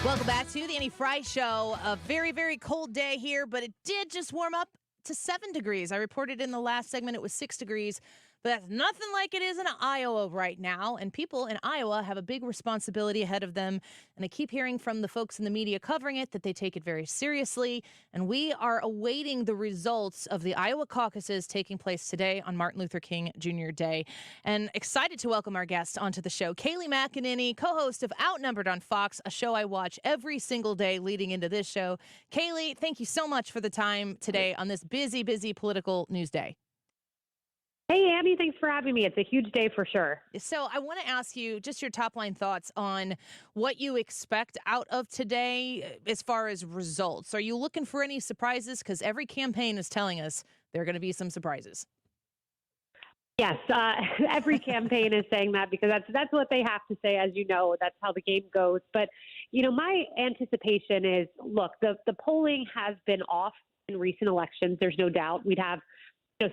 Welcome back to the Annie Fry Show. A very, very cold day here, but it did just warm up to 7 degrees. I reported in the last segment it was 6 degrees, but that's nothing like it is in Iowa right now. And people in Iowa have a big responsibility ahead of them. And I keep hearing from the folks in the media covering it that they take it very seriously. And we are awaiting the results of the Iowa caucuses taking place today on Martin Luther King Jr. Day. And excited to welcome our guest onto the show, Kayleigh McEnany, co-host of Outnumbered on Fox, a show I watch every single day leading into this show. Kayleigh, thank you so much for the time today on this busy, busy political news day. Hey, Annie, thanks for having me. It's a huge day for sure. So I want to ask you just your top line thoughts on what you expect out of today as far as results. Are you looking for any surprises? Because every campaign is telling us there are going to be some surprises. Yes, every campaign is saying that because that's what they have to say. As you know, that's how the game goes. But, my anticipation is, look, the polling has been off in recent elections. There's no doubt. We'd have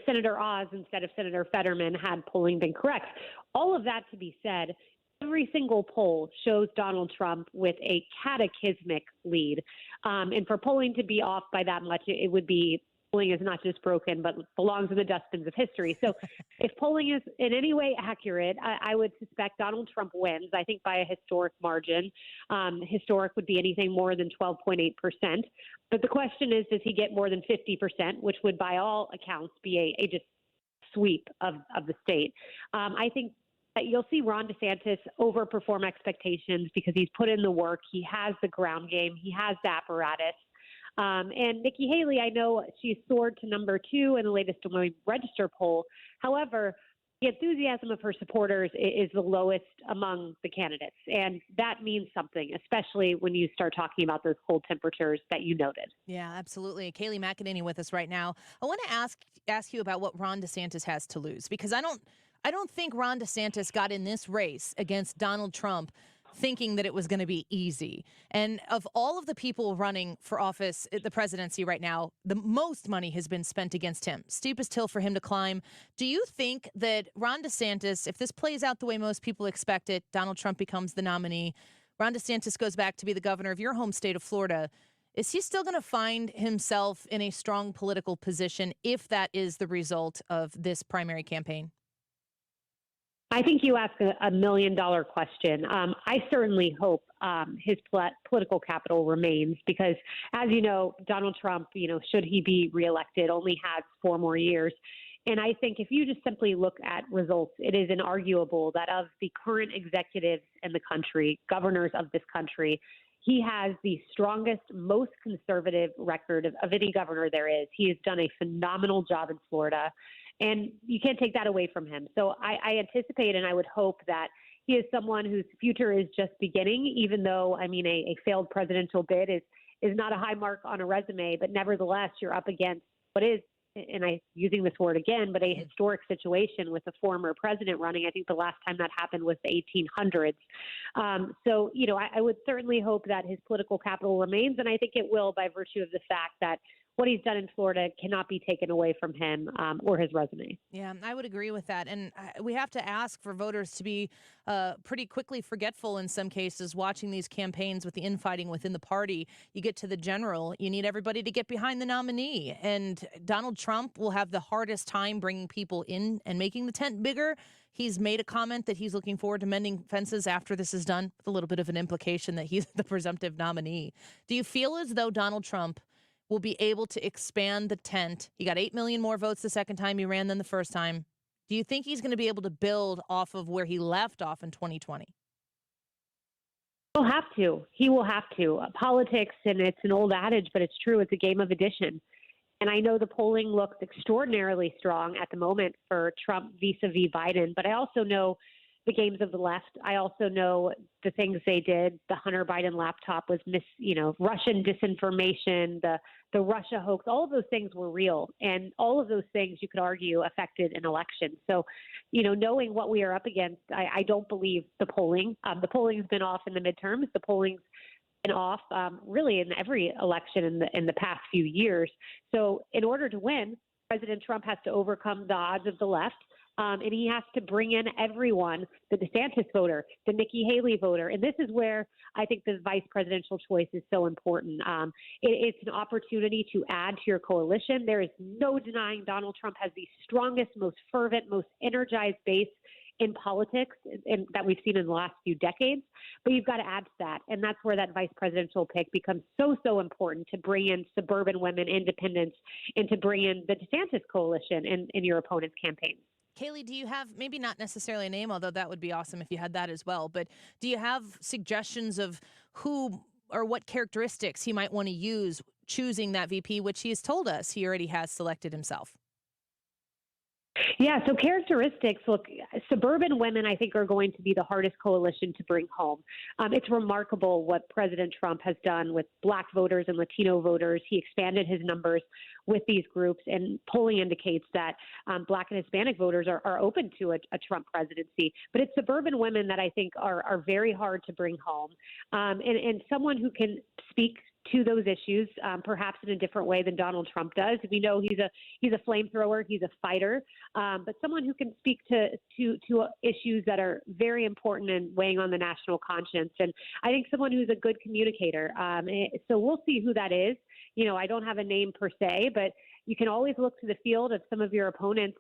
Senator Oz instead of Senator Fetterman had polling been correct. All of that to be said, every single poll shows Donald Trump with a cataclysmic lead. And for polling to be off by that much, it would be polling is not just broken, but belongs in the dustbins of history. So if polling is in any way accurate, I would suspect Donald Trump wins, I think by a historic margin. Historic would be anything more than 12.8%. But the question is, does he get more than 50%, which would by all accounts be a just sweep of the state? I think that you'll see Ron DeSantis overperform expectations because he's put in the work. He has the ground game. He has the apparatus. And Nikki Haley, I know she's soared to number 2 in the latest Des Moines Register poll. However, the enthusiasm of her supporters is the lowest among the candidates. And that means something, especially when you start talking about those cold temperatures that you noted. Yeah, absolutely. Kayleigh McEnany with us right now. I want to ask you about what Ron DeSantis has to lose, because I don't think Ron DeSantis got in this race against Donald Trump thinking that it was going to be easy. And of all of the people running for office, the presidency right now, the most money has been spent against him. Steepest hill for him to climb. Do you think that Ron DeSantis, if this plays out the way most people expect it, Donald Trump becomes the nominee, Ron DeSantis goes back to be the governor of your home state of Florida, is he still going to find himself in a strong political position if that is the result of this primary campaign? I think you ask a $1 million question. I certainly hope his political capital remains because, as you know, Donald Trump, should he be reelected, only has 4 more years. And I think if you just simply look at results, it is inarguable that of the current executives in the country, governors of this country, he has the strongest, most conservative record of any governor there is. He has done a phenomenal job in Florida. And you can't take that away from him. So I anticipate and I would hope that he is someone whose future is just beginning, even though, a failed presidential bid is not a high mark on a resume. But nevertheless, you're up against what is, and I'm using this word again, but a historic situation with a former president running. I think the last time that happened was the 1800s. I would certainly hope that his political capital remains. And I think it will by virtue of the fact that what he's done in Florida cannot be taken away from him or his resume. Yeah, I would agree with that. And we have to ask for voters to be pretty quickly forgetful in some cases, watching these campaigns with the infighting within the party. You get to the general, you need everybody to get behind the nominee. And Donald Trump will have the hardest time bringing people in and making the tent bigger. He's made a comment that he's looking forward to mending fences after this is done, with a little bit of an implication that he's the presumptive nominee. Do you feel as though Donald Trump will be able to expand the tent? He got 8 million more votes the second time he ran than the first time. Do you think he's going to be able to build off of where he left off in 2020? He'll have to. He will have to. Politics, and it's an old adage, but it's true. It's a game of addition. And I know the polling looks extraordinarily strong at the moment for Trump vis-a-vis Biden, but I also know the games of the left. I also know the things they did. The Hunter Biden laptop was Russian disinformation, the Russia hoax, all of those things were real. And all of those things, you could argue, affected an election. So, knowing what we are up against, I don't believe the polling. The polling's been off in the midterms. The polling's been off really in every election in the past few years. So in order to win, President Trump has to overcome the odds of the left. And he has to bring in everyone, the DeSantis voter, the Nikki Haley voter. And this is where I think the vice presidential choice is so important. It's an opportunity to add to your coalition. There is no denying Donald Trump has the strongest, most fervent, most energized base in politics and that we've seen in the last few decades, but you've got to add to that. And that's where that vice presidential pick becomes so important to bring in suburban women, independents, and to bring in the DeSantis coalition in your opponent's campaign. Kayleigh, do you have maybe not necessarily a name, although that would be awesome if you had that as well, but do you have suggestions of who or what characteristics he might want to use choosing that VP, which he has told us he already has selected himself? Yeah, so characteristics, look, suburban women, I think, are going to be the hardest coalition to bring home. It's remarkable what President Trump has done with Black voters and Latino voters. He expanded his numbers with these groups, and polling indicates that Black and Hispanic voters are open to a Trump presidency. But it's suburban women that I think are very hard to bring home, and someone who can speak to those issues, perhaps in a different way than Donald Trump does. We know he's a flamethrower, he's a fighter, but someone who can speak to issues that are very important and weighing on the national conscience. And I think someone who's a good communicator. So we'll see who that is. I don't have a name per se, but you can always look to the field of some of your opponents.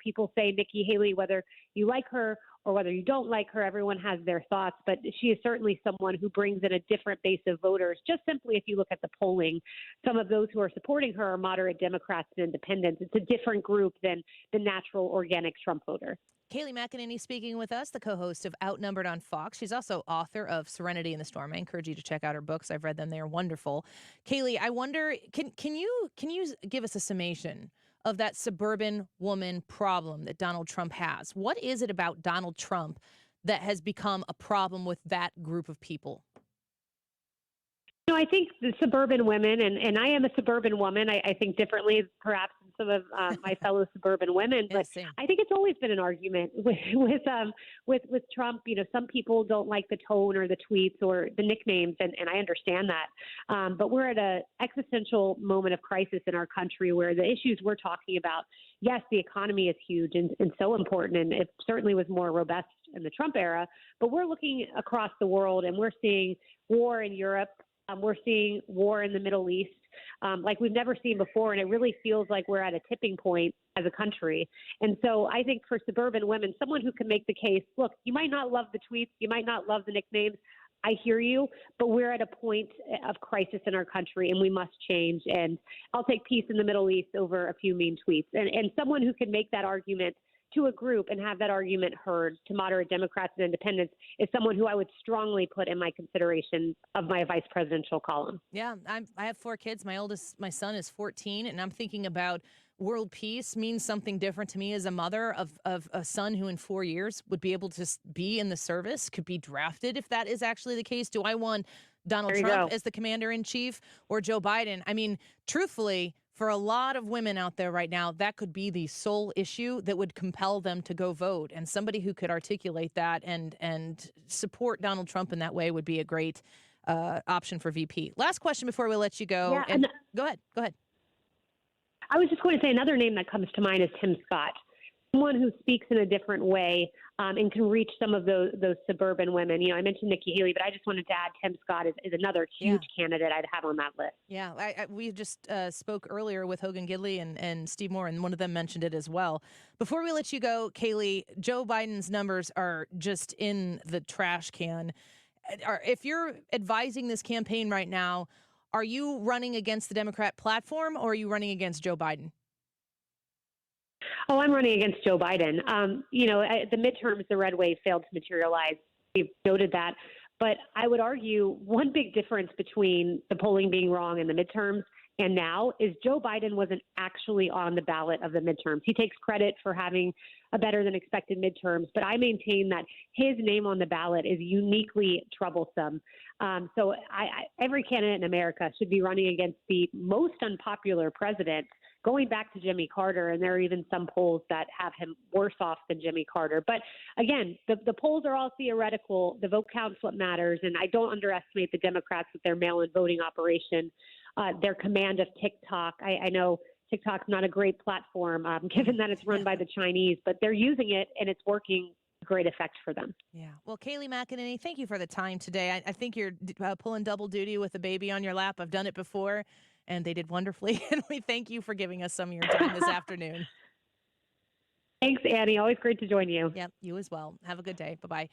People say Nikki Haley, whether you like her or whether you don't like her, everyone has their thoughts, but she is certainly someone who brings in a different base of voters. Just simply, if you look at the polling, some of those who are supporting her are moderate Democrats and independents. It's a different group than the natural organic Trump voter. Kayleigh McEnany speaking with us, the co-host of Outnumbered on Fox. She's also author of Serenity in the Storm. I encourage you to check out her books. I've read them. They are wonderful. Kayleigh, I wonder, can you give us a summation of that suburban woman problem that Donald Trump has? What is it about Donald Trump that has become a problem with that group of people? I think the suburban women, and I am a suburban woman, I think differently perhaps than some of my fellow suburban women, but I think it's always been an argument with Trump. Some people don't like the tone or the tweets or the nicknames, and I understand that. But we're at an existential moment of crisis in our country where the issues we're talking about, yes, the economy is huge and so important, and it certainly was more robust in the Trump era, but we're looking across the world and we're seeing war in Europe. We're seeing war in the Middle East like we've never seen before, and it really feels like we're at a tipping point as a country. And so I think for suburban women, someone who can make the case, look, you might not love the tweets, you might not love the nicknames, I hear you, but we're at a point of crisis in our country, and we must change. And I'll take peace in the Middle East over a few mean tweets. And someone who can make that argument to a group and have that argument heard to moderate Democrats and independents is someone who I would strongly put in my consideration of my vice presidential column. Yeah, I have 4 kids. My son is 14, and I'm thinking about world peace means something different to me as a mother of a son who in 4 years would be able to be in the service, could be drafted if that is actually the case. Do I want Donald Trump as the commander in chief or Joe Biden? I mean, truthfully, for a lot of women out there right now, that could be the sole issue that would compel them to go vote. And somebody who could articulate that and support Donald Trump in that way would be a great option for VP. Last question before we let you go. Yeah, and go ahead. I was just going to say another name that comes to mind is Tim Scott, someone who speaks in a different way and can reach some of those suburban women. I mentioned Nikki Haley, but I just wanted to add Tim Scott is another huge candidate I'd have on that list. Yeah, we just spoke earlier with Hogan Gidley and Steve Moore, and one of them mentioned it as well. Before we let you go, Kayleigh, Joe Biden's numbers are just in the trash can. If you're advising this campaign right now, are you running against the Democrat platform or are you running against Joe Biden? Oh, I'm running against Joe Biden. At the midterms, the red wave failed to materialize. We've noted that. But I would argue one big difference between the polling being wrong in the midterms and now is Joe Biden wasn't actually on the ballot of the midterms. He takes credit for having a better than expected midterms, but I maintain that his name on the ballot is uniquely troublesome. So every candidate in America should be running against the most unpopular president, going back to Jimmy Carter, and there are even some polls that have him worse off than Jimmy Carter. But again, the polls are all theoretical. The vote count's what matters, and I don't underestimate the Democrats with their mail-in voting operation, their command of TikTok. I know TikTok's not a great platform, given that it's run by the Chinese, but they're using it and it's working great effect for them. Yeah. Well, Kayleigh McEnany, thank you for the time today. I think you're pulling double duty with a baby on your lap. I've done it before, and they did wonderfully. And we thank you for giving us some of your time this afternoon. Thanks, Annie. Always great to join you. Yep, you as well. Have a good day. Bye-bye.